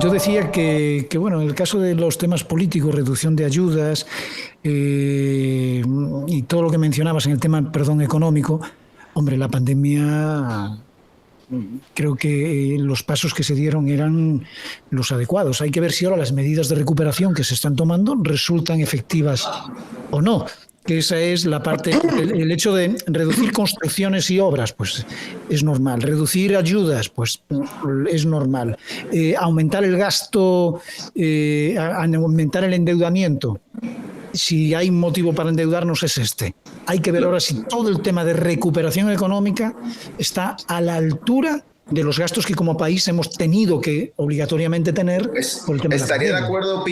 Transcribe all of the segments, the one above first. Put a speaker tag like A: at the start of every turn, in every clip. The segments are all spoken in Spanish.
A: yo decía que, bueno, en el caso de los temas políticos, reducción de ayudas y todo lo que mencionabas en el tema, perdón, económico, hombre, la pandemia, creo que los pasos que se dieron eran los adecuados. Hay que ver si ahora las medidas de recuperación que se están tomando resultan efectivas o no. Que esa es la parte, el hecho de reducir construcciones y obras, pues es normal. Reducir ayudas, pues es normal. Aumentar el gasto, aumentar el endeudamiento. Si hay motivo para endeudarnos es este. Hay que ver ahora si todo el tema de recuperación económica está a la altura de los gastos que como país hemos tenido que obligatoriamente tener por el tema
B: estaría
A: de la
B: de acuerdo,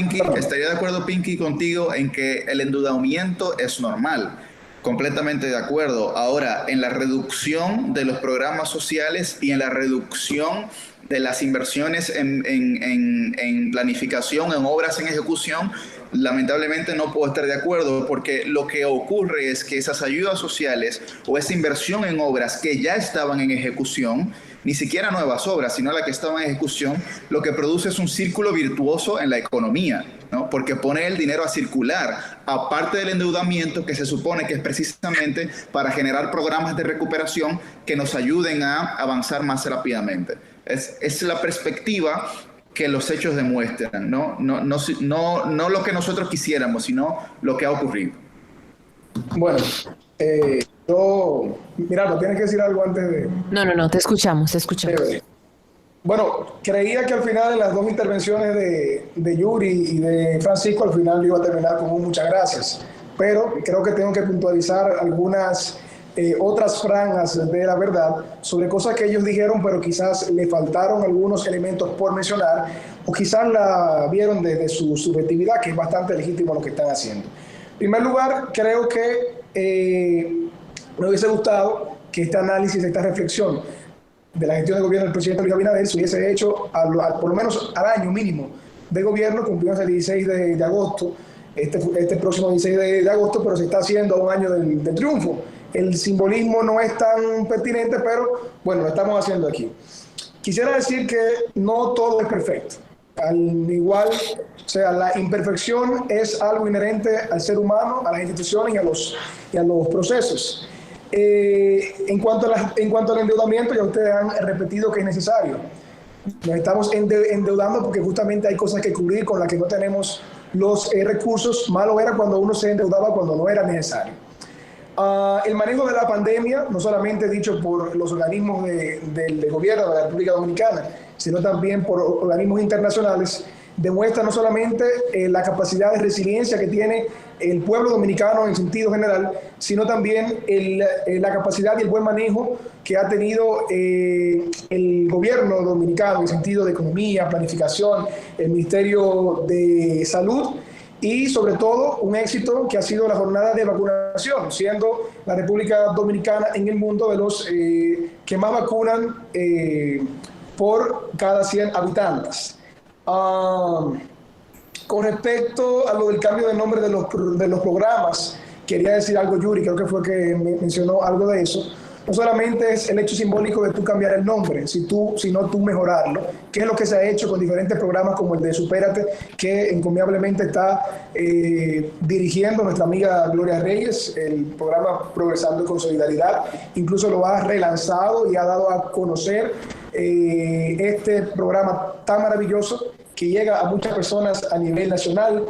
B: Pinky, contigo en que el endeudamiento es normal. Completamente de acuerdo. Ahora, en la reducción de los programas sociales y en la reducción de las inversiones en planificación, en obras en ejecución, lamentablemente no puedo estar de acuerdo, porque lo que ocurre es que esas ayudas sociales o esa inversión en obras que ya estaban en ejecución, ni siquiera nuevas obras, sino las que estaban en ejecución, lo que produce es un círculo virtuoso en la economía, ¿no? Porque pone el dinero a circular, aparte del endeudamiento que se supone que es precisamente para generar programas de recuperación que nos ayuden a avanzar más rápidamente. Es la perspectiva que los hechos demuestran, no lo que nosotros quisiéramos, sino lo que ha ocurrido.
C: Bueno, Miranda, ¿tienes que decir algo antes de...?
D: No, te escuchamos.
C: Bueno, creía que al final de las dos intervenciones de Yuri y de Francisco, al final yo iba a terminar con un muchas gracias, pero creo que tengo que puntualizar algunas otras franjas de la verdad sobre cosas que ellos dijeron, pero quizás le faltaron algunos elementos por mencionar, o quizás la vieron desde su subjetividad, que es bastante legítimo lo que están haciendo. En primer lugar, creo que me hubiese gustado que este análisis, esta reflexión de la gestión de gobierno del presidente Luis Abinader se hubiese hecho por lo menos al año mínimo de gobierno, cumplimos el 16 de agosto, este próximo 16 de agosto, pero se está haciendo a un año del triunfo. El simbolismo no es tan pertinente, pero bueno, lo estamos haciendo aquí. Quisiera decir que no todo es perfecto. Al igual, o sea, la imperfección es algo inherente al ser humano, a las instituciones y a los procesos. En cuanto al endeudamiento, ya ustedes han repetido que es necesario. Nos estamos endeudando porque justamente hay cosas que cubrir con las que no tenemos los recursos. Malo era cuando uno se endeudaba cuando no era necesario. El manejo de la pandemia, no solamente dicho por los organismos del gobierno de la República Dominicana, sino también por organismos internacionales, demuestra no solamente la capacidad de resiliencia que tiene el pueblo dominicano en sentido general, sino también la capacidad y el buen manejo que ha tenido el gobierno dominicano en sentido de economía, planificación, el Ministerio de Salud, y sobre todo un éxito que ha sido la jornada de vacunación, siendo la República Dominicana en el mundo de los que más vacunan por cada 100 habitantes. Con respecto a lo del cambio de nombre de los programas, quería decir algo, Yuri, creo que fue que mencionó algo de eso. No solamente es el hecho simbólico de tú cambiar el nombre, sino tú mejorarlo, que es lo que se ha hecho con diferentes programas como el de Supérate, que encomiablemente está dirigiendo nuestra amiga Gloria Reyes, el programa Progresando con Solidaridad. Incluso lo ha relanzado y ha dado a conocer este programa tan maravilloso que llega a muchas personas a nivel nacional.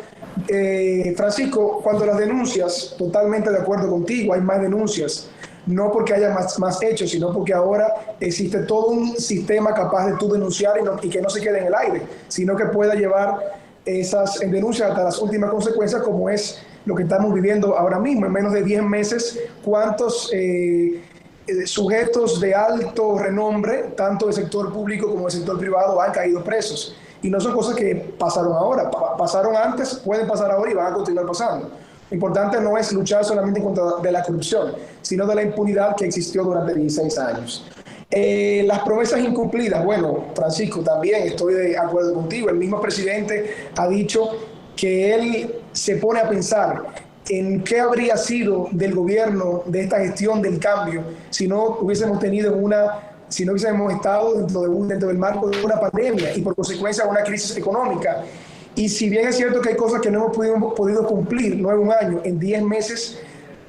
C: Francisco, cuando las denuncias, totalmente de acuerdo contigo, hay más denuncias, no porque haya más hechos, sino porque ahora existe todo un sistema capaz de tú denunciar y que no se quede en el aire, sino que pueda llevar esas denuncias hasta las últimas consecuencias, como es lo que estamos viviendo ahora mismo. En menos de 10 meses, ¿cuántos sujetos de alto renombre, tanto del sector público como del sector privado, han caído presos? Y no son cosas que pasaron ahora, pasaron antes, pueden pasar ahora y van a continuar pasando. Lo importante no es luchar solamente en contra de la corrupción, sino de la impunidad que existió durante 16 años. Las promesas incumplidas, bueno, Francisco, también estoy de acuerdo contigo. El mismo presidente ha dicho que él se pone a pensar en qué habría sido del gobierno de esta gestión del cambio si no hubiésemos tenido una si no hubiésemos estado dentro del marco de una pandemia y por consecuencia de una crisis económica. Y si bien es cierto que hay cosas que no hemos podido cumplir, no en un año, en 10 meses,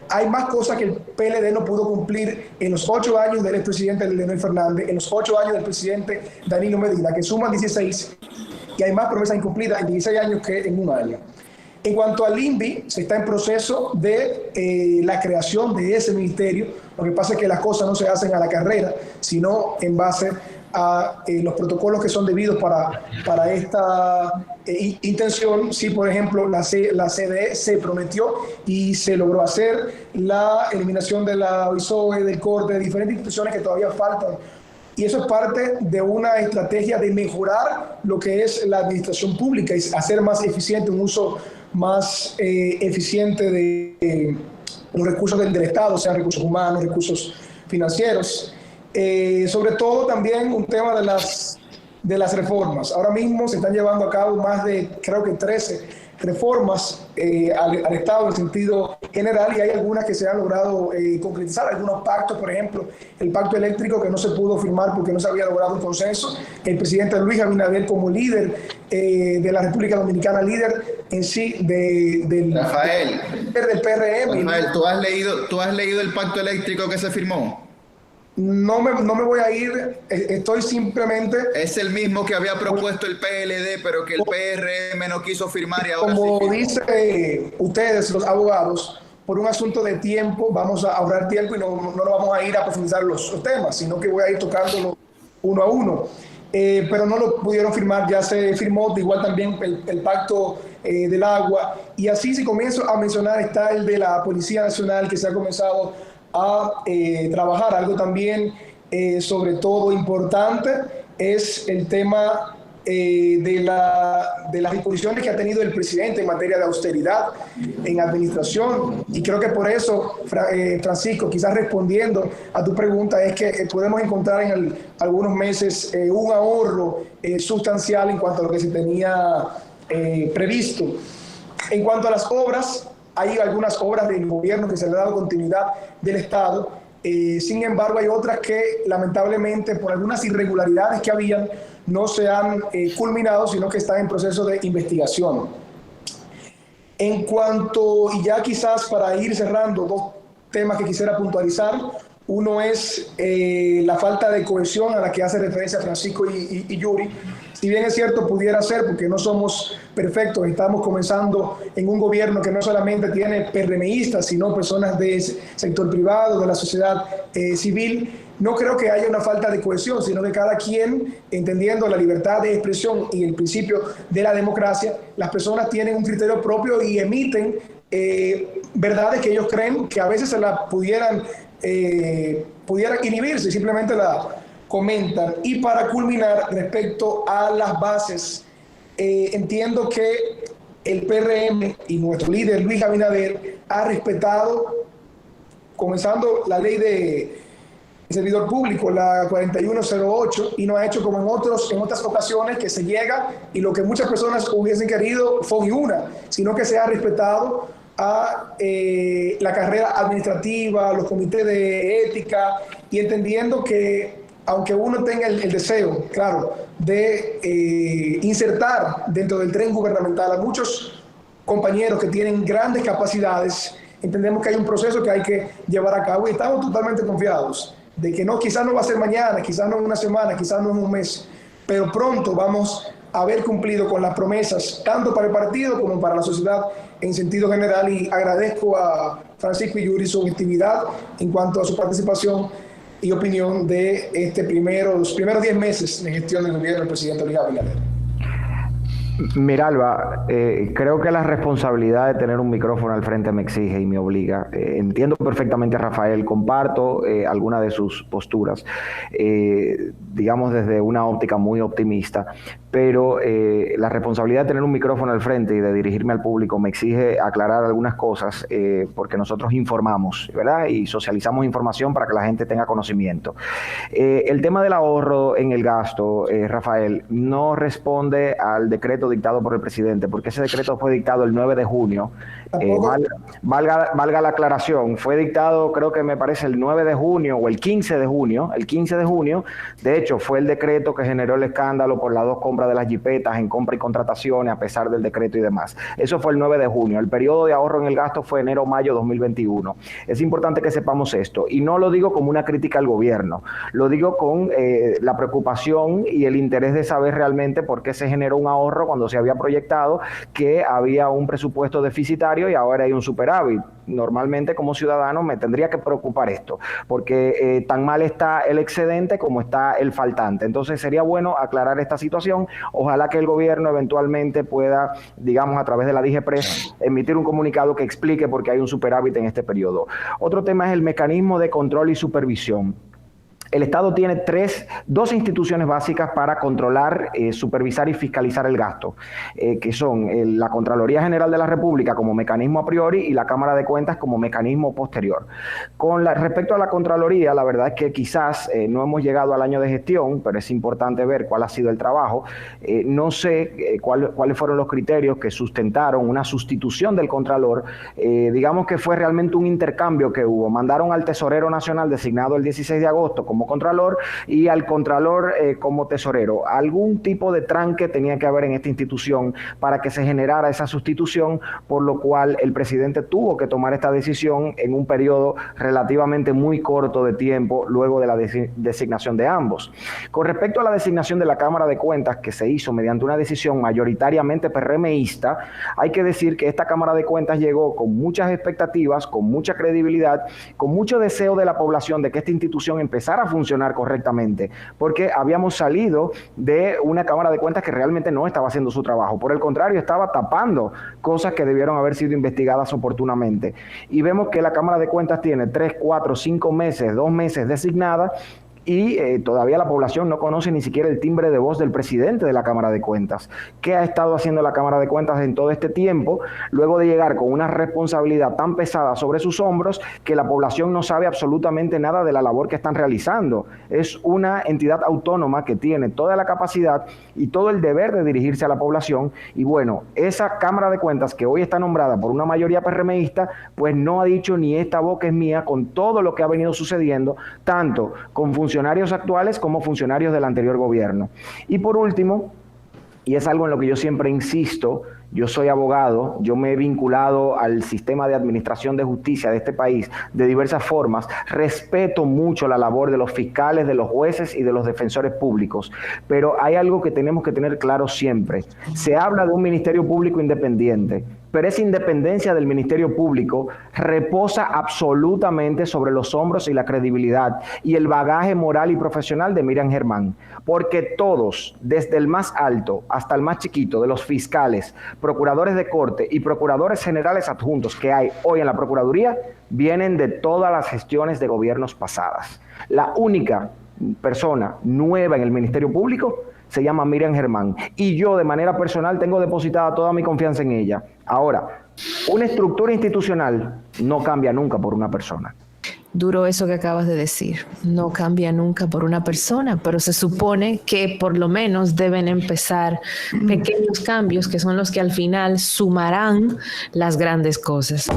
C: hay más cosas que el PLD no pudo cumplir en los 8 años del expresidente Leonel Fernández, en los 8 años del presidente Danilo Medina, que suman 16, y hay más promesas incumplidas en 16 años que en un año. En cuanto al INVI, se está en proceso de la creación de ese ministerio. Lo que pasa es que las cosas no se hacen a la carrera, sino en base a los protocolos que son debidos para esta intención. Sí, por ejemplo, la CDE se prometió y se logró hacer la eliminación de la OISOE, del CORTE, de diferentes instituciones que todavía faltan. Y eso es parte de una estrategia de mejorar lo que es la administración pública y hacer más eficiente, un uso más eficiente de los recursos del Estado, sean recursos humanos, recursos financieros. Sobre todo también un tema de las reformas. Ahora mismo se están llevando a cabo más de, creo que 13 reformas al Estado en sentido general, y hay algunas que se han logrado concretizar, algunos pactos, por ejemplo, el pacto eléctrico que no se pudo firmar porque no se había logrado un consenso. El presidente Luis Abinader, como líder de la República Dominicana, líder en sí del PRM.
B: Rafael, ¿tú has leído el pacto eléctrico que se firmó?
C: No me voy a ir, estoy simplemente...
B: Es el mismo que había propuesto el PLD, pero que el PRM no quiso firmar y ahora
C: como
B: sí.
C: Dice ustedes, los abogados, por un asunto de tiempo, vamos a ahorrar tiempo y no nos vamos a ir a profundizar los temas, sino que voy a ir tocándolo uno a uno. Pero no lo pudieron firmar, ya se firmó, de igual también el pacto del agua. Y así, si comienzo a mencionar, está el de la Policía Nacional, que se ha comenzado a trabajar. Algo también sobre todo importante es el tema de las disposiciones que ha tenido el presidente en materia de austeridad en administración, y creo que por eso, Francisco, quizás respondiendo a tu pregunta, es que podemos encontrar en algunos meses un ahorro sustancial en cuanto a lo que se tenía previsto. En cuanto a las obras, hay algunas obras del gobierno que se le ha dado continuidad del Estado. Sin embargo, hay otras que lamentablemente por algunas irregularidades que habían no se han culminado, sino que están en proceso de investigación. En cuanto, y ya quizás para ir cerrando, dos temas que quisiera puntualizar. Uno es la falta de cohesión a la que hace referencia Francisco y Yuri. Si bien es cierto, pudiera ser, porque no somos perfectos, estamos comenzando en un gobierno que no solamente tiene PRMistas, sino personas del sector privado, de la sociedad civil. No creo que haya una falta de cohesión, sino que cada quien, entendiendo la libertad de expresión y el principio de la democracia, las personas tienen un criterio propio y emiten verdades que ellos creen que a veces se las pudieran inhibirse, simplemente la comentan. Y para culminar, respecto a las bases, entiendo que el PRM y nuestro líder Luis Abinader ha respetado, comenzando la ley de servidor público, la 4108, y no ha hecho como en otras ocasiones que se llega y lo que muchas personas hubiesen querido fue una, sino que se ha respetado a la carrera administrativa, los comités de ética, y entendiendo que aunque uno tenga el deseo, claro, de insertar dentro del tren gubernamental a muchos compañeros que tienen grandes capacidades, entendemos que hay un proceso que hay que llevar a cabo y estamos totalmente confiados de que quizás no va a ser mañana, quizás no en una semana, quizás no en un mes, pero pronto vamos a haber cumplido con las promesas, tanto para el partido como para la sociedad en sentido general, y agradezco a Francisco y Yuri su actividad en cuanto a su participación y opinión de los primeros 10 meses de gestión del gobierno del presidente Luis Abinader.
D: Mira, Alba, creo que la responsabilidad de tener un micrófono al frente me exige y me obliga. Entiendo perfectamente a Rafael, comparto algunas de sus posturas, digamos desde una óptica muy optimista, pero la responsabilidad de tener un micrófono al frente y de dirigirme al público me exige aclarar algunas cosas, porque nosotros informamos, ¿verdad? Y socializamos información para que la gente tenga conocimiento. El tema del ahorro en el gasto, Rafael, no responde al decreto dictado por el presidente, porque ese decreto fue dictado el 9 de junio. Valga la aclaración, fue dictado, creo que me parece el 9 de junio o el 15 de junio. El 15 de junio, de hecho, fue el decreto que generó el escándalo por las 2 compras de las jipetas en compra y contrataciones a pesar del decreto y demás. Eso fue el 9 de junio. El periodo de ahorro en el gasto fue enero-mayo 2021. Es importante que sepamos esto, y no lo digo como una crítica al gobierno, lo digo con la preocupación y el interés de saber realmente por qué se generó un ahorro cuando se había proyectado que había un presupuesto deficitario y ahora hay un superávit. Normalmente, como ciudadano, me tendría que preocupar esto, porque tan mal está el excedente como está el faltante. Entonces, sería bueno aclarar esta situación. Ojalá que el gobierno eventualmente pueda, digamos, a través de la DIGEPRES, emitir un comunicado que explique por qué hay un superávit en este periodo. Otro tema es el mecanismo de control y supervisión. El Estado tiene dos instituciones básicas para controlar, supervisar y fiscalizar el gasto, que son la Contraloría General de la República como mecanismo a priori y la Cámara de Cuentas como mecanismo posterior. Respecto a la Contraloría, la verdad es que quizás no hemos llegado al año de gestión, pero es importante ver cuál ha sido el trabajo. No sé cuáles fueron los criterios que sustentaron una sustitución del Contralor. Digamos que fue realmente un intercambio que hubo. Mandaron al Tesorero Nacional designado el 16 de agosto como Contralor y al Contralor como tesorero. Algún tipo de tranque tenía que haber en esta institución para que se generara esa sustitución, por lo cual el presidente tuvo que tomar esta decisión en un periodo relativamente muy corto de tiempo luego de la designación de ambos. Con respecto a la designación de la Cámara de Cuentas, que se hizo mediante una decisión mayoritariamente PRMista, hay que decir que esta Cámara de Cuentas llegó con muchas expectativas, con mucha credibilidad, con mucho deseo de la población de que esta institución empezara a funcionar correctamente, porque habíamos salido de una Cámara de Cuentas que realmente no estaba haciendo su trabajo. Por el contrario, estaba tapando cosas que debieron haber sido investigadas oportunamente. Y vemos que la Cámara de Cuentas tiene 3, 4, 5 meses, 2 meses designada, y todavía la población no conoce ni siquiera el timbre de voz del presidente de la Cámara de Cuentas. ¿Qué ha estado haciendo la Cámara de Cuentas en todo este tiempo, luego de llegar con una responsabilidad tan pesada sobre sus hombros que la población no sabe absolutamente nada de la labor que están realizando? Es una entidad autónoma que tiene toda la capacidad y todo el deber de dirigirse a la población, y bueno, esa Cámara de Cuentas que hoy está nombrada por una mayoría PRMista, pues no ha dicho ni esta boca es mía con todo lo que ha venido sucediendo, tanto con funcionarios actuales como funcionarios del anterior gobierno. Y por último, y es algo en lo que yo siempre insisto, yo soy abogado, yo me he vinculado al sistema de administración de justicia de este país de diversas formas, respeto mucho la labor de los fiscales, de los jueces y de los defensores públicos, pero hay algo que tenemos que tener claro siempre. Se habla de un Ministerio Público independiente, pero esa independencia del Ministerio Público reposa absolutamente sobre los hombros y la credibilidad y el bagaje moral y profesional de Miriam Germán, porque todos, desde el más alto hasta el más chiquito, de los fiscales, procuradores de corte y procuradores generales adjuntos que hay hoy en la Procuraduría, vienen de todas las gestiones de gobiernos pasadas. La única persona nueva en el Ministerio Público se llama Miriam Germán, y yo de manera personal tengo depositada toda mi confianza en ella. Ahora, una estructura institucional no cambia nunca por una persona.
E: Duro eso que acabas de decir. No cambia nunca por una persona, pero se supone que por lo menos deben empezar pequeños cambios que son los que al final sumarán las grandes cosas.